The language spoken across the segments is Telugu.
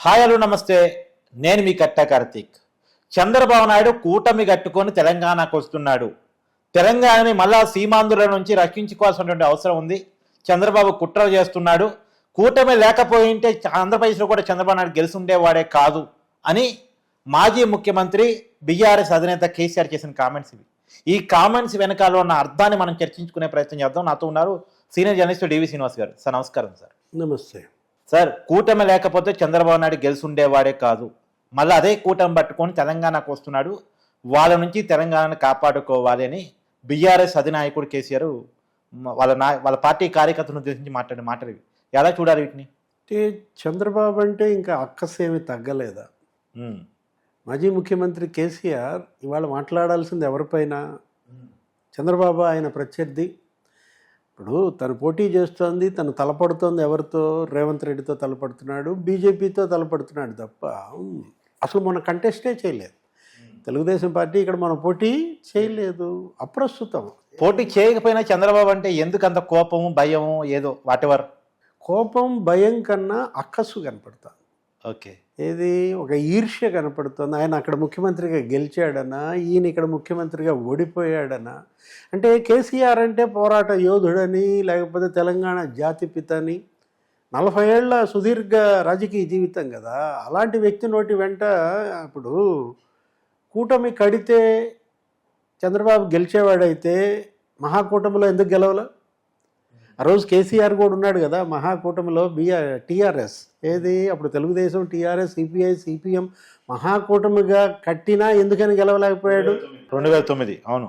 హాయ్ హలో నమస్తే. నేను మీ కట్ట కార్తీక్. చంద్రబాబు నాయుడు కూటమి కట్టుకొని తెలంగాణకు వస్తున్నాడు. తెలంగాణని మళ్ళా సీమాంధ్రుల నుంచి రక్షించుకోవాల్సినటువంటి అవసరం ఉంది. చంద్రబాబు కుట్ర చేస్తున్నాడు. కూటమి లేకపోయింటే ఆంధ్రప్రదేశ్లో కూడా చంద్రబాబు నాయుడు గెలుచుండేవాడే కాదు అని మాజీ ముఖ్యమంత్రి బీఆర్ఎస్ అధినేత కేసీఆర్ చేసిన కామెంట్స్ ఇవి. ఈ కామెంట్స్ వెనకాల ఉన్న అర్థాన్ని మనం చర్చించుకునే ప్రయత్నం చేద్దాం. నాతో ఉన్నారు సీనియర్ జర్నలిస్ట్ డివి శ్రీనివాస్ గారు. సార్ నమస్కారం. సార్ నమస్తే సార్, కూటమి లేకపోతే చంద్రబాబు నాయుడు గెలుచుండేవాడే కాదు, మళ్ళీ అదే కూటమి పట్టుకొని తెలంగాణకు వస్తున్నాడు, వాళ్ళ నుంచి తెలంగాణను కాపాడుకోవాలి అని బీఆర్ఎస్ అధినాయకుడు కేసీఆర్ వాళ్ళ పార్టీ కార్యకర్తలను ఉద్దేశించి మాట్లాడే మాటలు ఇవి. ఎలా చూడాలి వీటిని? అంటే చంద్రబాబు అంటే ఇంకా అక్కసేమి తగ్గలేదా? మాజీ ముఖ్యమంత్రి కేసీఆర్ ఇవాళ మాట్లాడాల్సింది ఎవరిపైన? చంద్రబాబు ఆయన ప్రత్యర్థి. ఇప్పుడు తను పోటీ చేస్తోంది, తను తలపడుతోంది ఎవరితో? రేవంత్ రెడ్డితో తలపడుతున్నాడు, బీజేపీతో తలపడుతున్నాడు తప్ప అసలు మన కంటెస్టే చేయలేదు. తెలుగుదేశం పార్టీ ఇక్కడ మనం పోటీ చేయలేదు. అప్రస్తుతం. పోటీ చేయకపోయినా చంద్రబాబు అంటే ఎందుకు అంత కోపము, భయము, ఏదో వాటెవర్? కోపం, భయం కన్నా అక్కసు కనపడుతుంది. ఓకే, ఏది ఒక ఈర్ష్య కనపడుతుంది. ఆయన అక్కడ ముఖ్యమంత్రిగా గెలిచాడనా, ఈయన ఇక్కడ ముఖ్యమంత్రిగా ఓడిపోయాడనా? అంటే కేసీఆర్ అంటే పోరాట యోధుడని, లేకపోతే తెలంగాణ జాతిపితని, 40 ఏళ్ల సుదీర్ఘ రాజకీయ జీవితం కదా. అలాంటి వ్యక్తి నోటి వెంట ఇప్పుడు కూటమి కడితే చంద్రబాబు గెలిచేవాడైతే మహాకూటమిలో ఎందుకు గెలవల? ఆ రోజు కేసీఆర్ కూడా ఉన్నాడు కదా మహాకూటమిలో. టీఆర్ఎస్ ఏది అప్పుడు తెలుగుదేశం, టీఆర్ఎస్, సిపిఐ, సిపిఎం మహాకూటమిగా కట్టినా ఎందుకని గెలవలేకపోయాడు? 2009. అవును.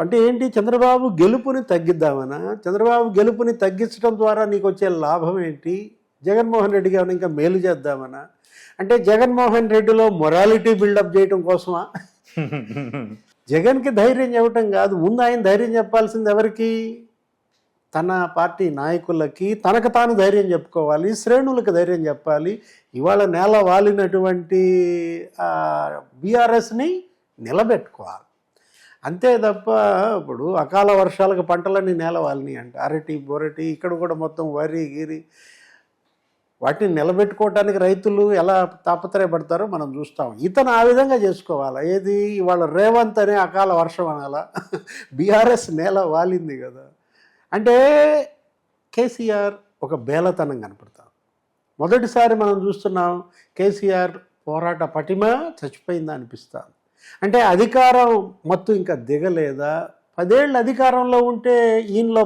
అంటే ఏంటి? చంద్రబాబు గెలుపుని తగ్గిద్దామనా? చంద్రబాబు గెలుపుని తగ్గించడం ద్వారా నీకు వచ్చే లాభం ఏంటి? జగన్మోహన్ రెడ్డి గారిని ఇంకా మేలు చేద్దామనా? అంటే జగన్మోహన్ రెడ్డిలో మొరాలిటీ బిల్డప్ చేయటం కోసమా? జగన్కి ధైర్యం చెప్పటం కాదు, ముందు ఆయన ధైర్యం చెప్పాల్సింది ఎవరికి? తన పార్టీ నాయకులకి, తనకు తాను ధైర్యం చెప్పుకోవాలి, శ్రేణులకు ధైర్యం చెప్పాలి. ఇవాళ నేల వాలినటువంటి బీఆర్ఎస్ని నిలబెట్టుకోవాలి. అంతే తప్ప ఇప్పుడు అకాల వర్షాలకు పంటలన్నీ నేల వాలినాయి అంట. అరటి, బొరటి, ఇక్కడ కూడా మొత్తం వరి గిరి, వాటిని నిలబెట్టుకోవడానికి రైతులు ఎలా తాపత్రయపడతారో మనం చూస్తాం. ఇతను ఆ విధంగా చేసుకోవాలి. ఏది ఇవాళ రేవంత్ అనే అకాల వర్షం అనాలా? బీఆర్ఎస్ నేల వాలింది కదా. అంటే కేసీఆర్ ఒక బేలతనం కనపడతాం. మొదటిసారి మనం చూస్తున్నాం కేసీఆర్ పోరాట పటిమ చచ్చిపోయిందా అనిపిస్తాం. అంటే అధికారం మత్తు ఇంకా దిగలేదా? 10 ఏళ్ళు అధికారంలో ఉంటే ఈయనలో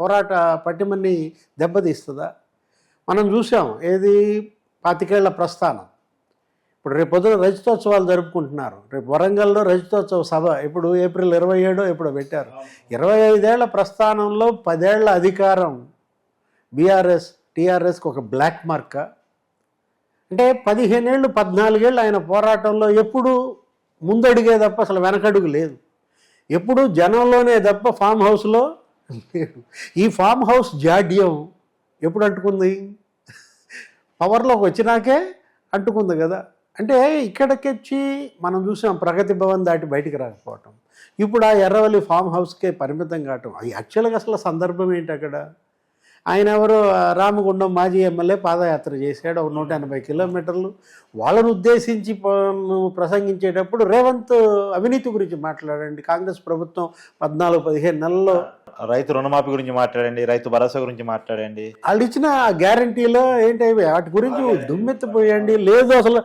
పోరాట పటిమని దెబ్బతీస్తుందా? మనం చూసాం. ఏది 25 ఏళ్ల ప్రస్థానం. ఇప్పుడు రేపు పొద్దున రజతోత్సవాలు జరుపుకుంటున్నారు. రేపు వరంగల్లో రజతోత్సవ సభ ఇప్పుడు ఏప్రిల్ 27 ఎప్పుడో పెట్టారు. 25 ఏళ్ల ప్రస్థానంలో 10 ఏళ్ల అధికారం బీఆర్ఎస్, టీఆర్ఎస్కి ఒక బ్లాక్ మార్క్. అంటే 15 ఏళ్ళు 14 ఏళ్ళు ఆయన పోరాటంలో ఎప్పుడు ముందడిగే తప్ప అసలు వెనకడుగు లేదు. ఎప్పుడు జనంలోనే తప్ప ఫామ్ హౌస్లో లేడు. ఈ ఫామ్ హౌస్ జాడ్యం ఎప్పుడు అంటుకుంది? పవర్లోకి వచ్చినాకే అంటుకుంది కదా. అంటే ఇక్కడికొచ్చి మనం చూసాం ప్రగతి భవన్ దాటి బయటికి రాకపోవటం. ఇప్పుడు ఆ ఎర్రవల్లి ఫామ్ హౌస్కే పరిమితం కావటం. యాక్చువల్గా అసలు సందర్భం ఏంటి అక్కడ? ఆయన ఎవరు? రామగుండం మాజీ ఎమ్మెల్యే పాదయాత్ర చేశాడు 180 కిలోమీటర్లు. వాళ్ళను ఉద్దేశించి ప్రసంగించేటప్పుడు రేవంత్ అవినీతి గురించి మాట్లాడండి, కాంగ్రెస్ ప్రభుత్వం 14-15 నెలల్లో రైతు రుణమాఫీ గురించి మాట్లాడండి, రైతు భరోసా గురించి మాట్లాడండి, వాళ్ళు ఇచ్చిన గ్యారంటీలో ఏంటి వాటి గురించి దుమ్మెత్తిపోయండి. లేదు అసలు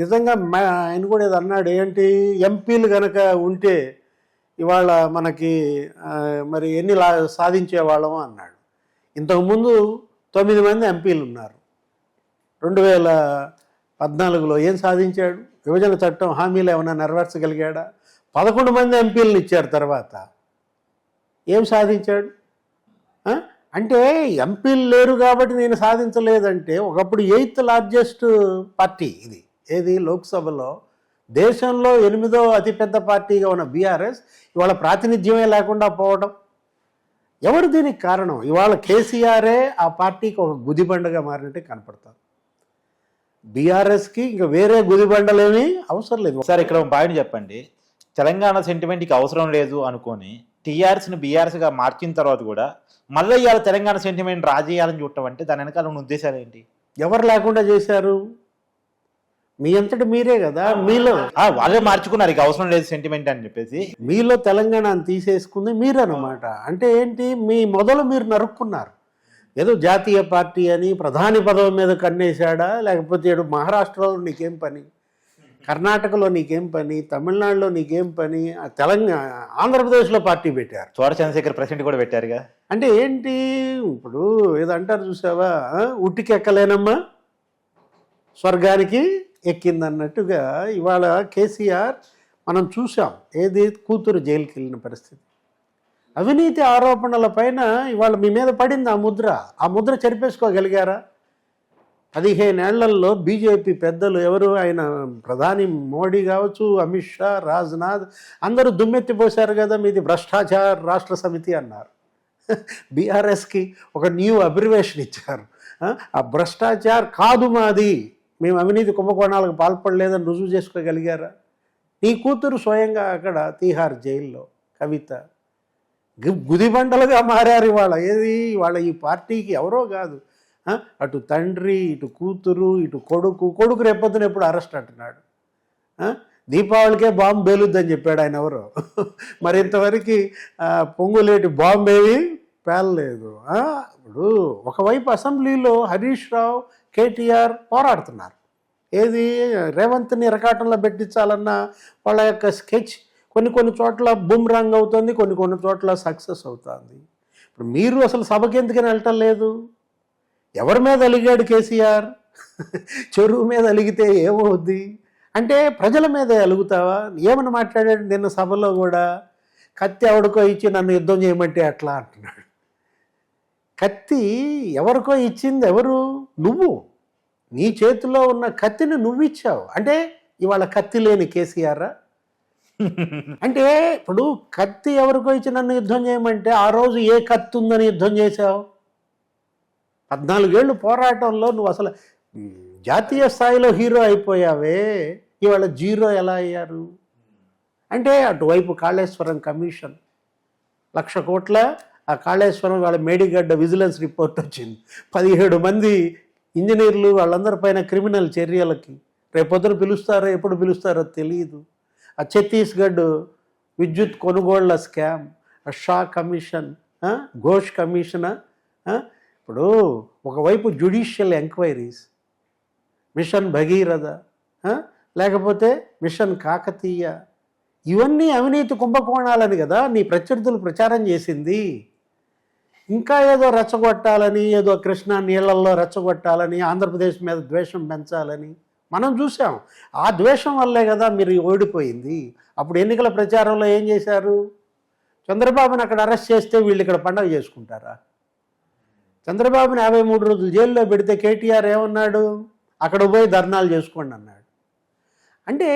నిజంగా ఆయన కూడా ఏదో అన్నాడు, ఏంటి ఎంపీలు కనుక ఉంటే ఇవాళ మనకి మరి ఎన్ని సాధించేవాళ్ళమో అన్నాడు. ఇంతకుముందు 9 మంది ఎంపీలు ఉన్నారు. 2014లో ఏం సాధించాడు? విభజన చట్టం హామీలు ఏమైనా నెరవేర్చగలిగాడా? 11 మంది ఎంపీలను ఇచ్చారు. తర్వాత ఏం సాధించాడు? అంటే ఎంపీలు లేరు కాబట్టి నేను సాధించలేదంటే, ఒకప్పుడు 8th లార్జెస్ట్ పార్టీ ఇది. ఏది లోక్సభలో దేశంలో 8వ అతిపెద్ద పార్టీగా ఉన్న బీఆర్ఎస్ ఇవాళ ప్రాతినిధ్యమే లేకుండా పోవడం ఎవరు దీనికి కారణం? ఇవాళ కేసీఆరే ఆ పార్టీకి ఒక గుదిబండగా మారినట్టే కనపడతారు. బీఆర్ఎస్కి ఇంకా వేరే గుదిబండలేమీ అవసరం లేదు. సార్ ఇక్కడ పాయింట్ చెప్పండి. తెలంగాణ సెంటిమెంట్కి అవసరం లేదు అనుకొని టీఆర్ఎస్ని బీఆర్ఎస్గా మార్చిన తర్వాత కూడా మళ్ళీ ఇవాళ తెలంగాణ సెంటిమెంట్ రాజేయాలని చూడటం అంటే దాని వెనకాల ఉన్న ఉద్దేశాలు ఏంటి? ఎవరు లేకుండా చేశారు? మీ అంతటి మీరే కదా, మీలో వాళ్ళే మార్చుకున్నారు ఇక అవసరం లేదు సెంటిమెంట్ అని చెప్పేసి. మీలో తెలంగాణను తీసేసుకుంది మీరన్నమాట. అంటే ఏంటి, మీ మొదలు మీరు నరుక్కున్నారు. ఏదో జాతీయ పార్టీ అని ప్రధాని పదవి మీద కన్నేశాడా, లేకపోతే ఏడు మహారాష్ట్రలో నీకేం పని, కర్ణాటకలో నీకేం పని, తమిళనాడులో నీకేం పని, తెలంగాణ ఆంధ్రప్రదేశ్లో పార్టీ పెట్టారు. చోర చంద్రశేఖర్ ప్రెసిడెంట్ కూడా పెట్టారుగా. అంటే ఏంటి, ఇప్పుడు ఏదో అంటారు చూసావా, ఉట్టికి ఎక్కలేనమ్మా స్వర్గానికి ఎక్కిందన్నట్టుగా ఇవాళ కేసీఆర్ మనం చూసాం. ఏది, కూతురు జైలుకి వెళ్ళిన పరిస్థితి, అవినీతి ఆరోపణల పైన ఇవాళ మీ మీద పడింది ఆ ముద్ర చెరిపేసుకోగలిగారా? 15 ఏళ్లలో బీజేపీ పెద్దలు ఎవరు, ఆయన ప్రధాని మోడీ కావచ్చు, అమిత్ షా, రాజ్నాథ్ అందరూ దుమ్మెత్తిపోశారు కదా, మీది భ్రష్టాచార రాష్ట్ర సమితి అన్నారు. బీఆర్ఎస్కి ఒక న్యూ అబ్రివేషన్ ఇచ్చారు. ఆ భ్రష్టాచార్ కాదు మాది, మేము అవినీతి కుంభకోణాలకు పాల్పడలేదని రుజువు చేసుకోగలిగారా? నీ కూతురు స్వయంగా అక్కడ తీహార్ జైల్లో కవిత గుదిబండలుగా మారారు ఇవాళ. ఏది, ఇవాళ ఈ పార్టీకి ఎవరో కాదు, అటు తండ్రి, ఇటు కూతురు, ఇటు కొడుకు రేపొద్దున ఎప్పుడు అరెస్ట్ అంటున్నాడు. దీపావళికే బాంబు పేలుద్దని చెప్పాడు ఆయన ఎవరో. మరి ఇంతవరకు పొంగులేటి బాంబు ఏవి పేలలేదు. ఇప్పుడు ఒకవైపు అసెంబ్లీలో హరీష్ రావు, కేటీఆర్ పోరాడుతున్నారు. ఏది, రేవంత్ని ఇరకాటంలో పెట్టించాలన్న వాళ్ళ యొక్క స్కెచ్ కొన్ని చోట్ల బూమ్రాంగ్ అవుతుంది, కొన్ని చోట్ల సక్సెస్ అవుతుంది. ఇప్పుడు మీరు అసలు సభకి ఎందుకని వెళ్ళటం లేదు? ఎవరి మీద అలిగాడు కేసీఆర్? చెరువు మీద అలిగితే ఏమవుద్ది అంటే ప్రజల మీద అలుగుతావా? ఏమని మాట్లాడాడు నిన్న సభలో కూడా, కత్తి ఎవరికో ఇచ్చి నన్ను యుద్ధం చేయమంటే అట్లా అంటున్నాడు. కత్తి ఎవరికో ఇచ్చింది ఎవరు? నువ్వు. నీ చేతిలో ఉన్న కత్తిని నువ్వు ఇచ్చావు. అంటే ఇవాళ కత్తి లేని కేసీఆర్ అంటే ఇప్పుడు కత్తి ఎవరికో ఇచ్చి నన్ను యుద్ధం చేయమంటే ఆ రోజు ఏ కత్తి ఉందని యుద్ధం చేశావు? 14 ఏళ్ళు పోరాటంలో నువ్వు అసలు జాతీయ స్థాయిలో హీరో అయిపోయావే, ఇవాళ జీరో ఎలా అయ్యారు? అంటే అటువైపు కాళేశ్వరం కమిషన్ 1,00,000 కోట్ల, ఆ కాళేశ్వరం వాళ్ళ మేడిగడ్డ విజిలెన్స్ రిపోర్ట్ వచ్చింది. 17 మంది ఇంజనీర్లు వాళ్ళందరి పైన క్రిమినల్ చర్యలకి రేపొద్దున పిలుస్తారో ఎప్పుడు పిలుస్తారో తెలియదు. ఆ ఛత్తీస్గఢ్ విద్యుత్ కొనుగోళ్ల స్కామ్, ఆ షా కమిషన్, ఘోష్ కమిషన్. ఇప్పుడు ఒకవైపు జ్యుడిషియల్ ఎంక్వైరీస్, మిషన్ భగీరథ, లేకపోతే మిషన్ కాకతీయ, ఇవన్నీ అవినీతి కుంభకోణాలని కదా నీ ప్రత్యర్థులు ప్రచారం చేసింది. ఇంకా ఏదో రెచ్చగొట్టాలని, ఏదో కృష్ణా నీళ్లలో రెచ్చగొట్టాలని, ఆంధ్రప్రదేశ్ మీద ద్వేషం పెంచాలని మనం చూసాం. ఆ ద్వేషం వల్లే కదా మీరు ఓడిపోయింది. అప్పుడు ఎన్నికల ప్రచారంలో ఏం చేశారు? చంద్రబాబుని అక్కడ అరెస్ట్ చేస్తే వీళ్ళు ఇక్కడ పండగ చేసుకుంటారా? చంద్రబాబుని 53 రోజులు జైల్లో పెడితే కేటీఆర్ ఏమన్నాడు? అక్కడ పోయి ధర్నాలు చేసుకోండి అన్నాడు. అంటే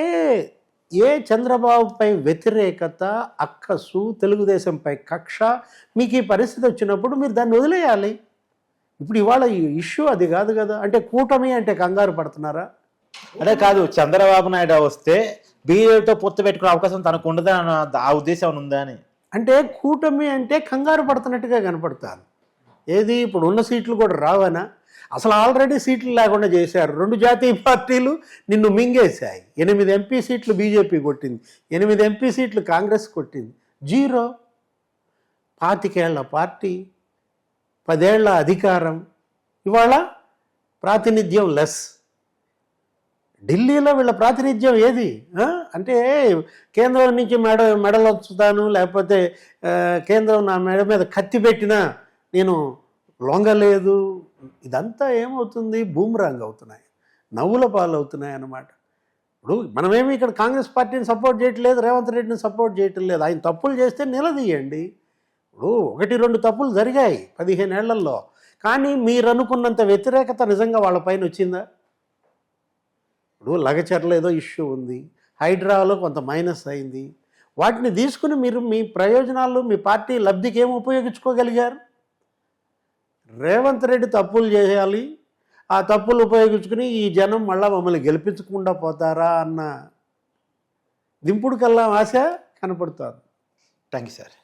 ఏ చంద్రబాబుపై వ్యతిరేకత, అక్కసు, తెలుగుదేశంపై కక్ష మీకు ఈ పరిస్థితి వచ్చినప్పుడు మీరు దాన్ని వదిలేయాలి. ఇప్పుడు ఇవాళ ఇష్యూ అది కాదు కదా. అంటే కూటమి అంటే కంగారు పడుతున్నారా? అదే కాదు, చంద్రబాబు నాయుడు వస్తే బీజేపీతో పొత్తు పెట్టుకునే అవకాశం తనకు ఉండదా ఆ ఉద్దేశం ఉందా అని. అంటే కూటమి అంటే కంగారు పడుతున్నట్టుగా కనపడతాను. ఏది, ఇప్పుడు ఉన్న సీట్లు కూడా రావనా? అసలు ఆల్రెడీ సీట్లు లేకుండా చేశారు. 2 జాతీయ పార్టీలు నిన్ను మింగేశాయి. 8 ఎంపీ సీట్లు బీజేపీ కొట్టింది, 8 ఎంపీ సీట్లు కాంగ్రెస్ కొట్టింది. జీరో. 25 ఏళ్ల పార్టీ, 10 ఏళ్ల అధికారం, ఇవాళ ప్రాతినిధ్యం లెస్. ఢిల్లీలో వీళ్ళ ప్రాతినిధ్యం ఏది? అంటే కేంద్రం నుంచి మెడలు వచ్చుతాను, లేకపోతే కేంద్రం నా మెడ మీద కత్తి పెట్టినా నేను లొంగలేదు. ఇదంతా ఏమవుతుంది? బూమ్రాంగ్ అవుతున్నాయి, నవ్వుల పాలు అవుతున్నాయి అన్నమాట. ఇప్పుడు మనమేమి ఇక్కడ కాంగ్రెస్ పార్టీని సపోర్ట్ చేయట్లేదు, రేవంత్ రెడ్డిని సపోర్ట్ చేయటం లేదు. ఆయన తప్పులు చేస్తే నిలదీయండి. ఇప్పుడు 1-2 తప్పులు జరిగాయి 15 ఏళ్లలో, కానీ మీరు అనుకున్నంత వ్యతిరేకత నిజంగా వాళ్ళ పైన వచ్చిందా? ఇప్పుడు లగచర్ల ఏదో ఇష్యూ ఉంది, హైడ్రాలో కొంత మైనస్ అయింది. వాటిని తీసుకుని మీరు మీ ప్రయోజనాలు, మీ పార్టీ లబ్ధికి ఏమి ఉపయోగించుకోగలిగారు? రేవంత్ రెడ్డి తప్పులు చేయాలి, ఆ తప్పులు ఉపయోగించుకుని ఈ జనం మళ్ళీ మమ్మల్ని గెలిపించకుండా పోతారా అన్న దింపుడు కల్లా ఆశ కనపడుతుంది. Thank you sir.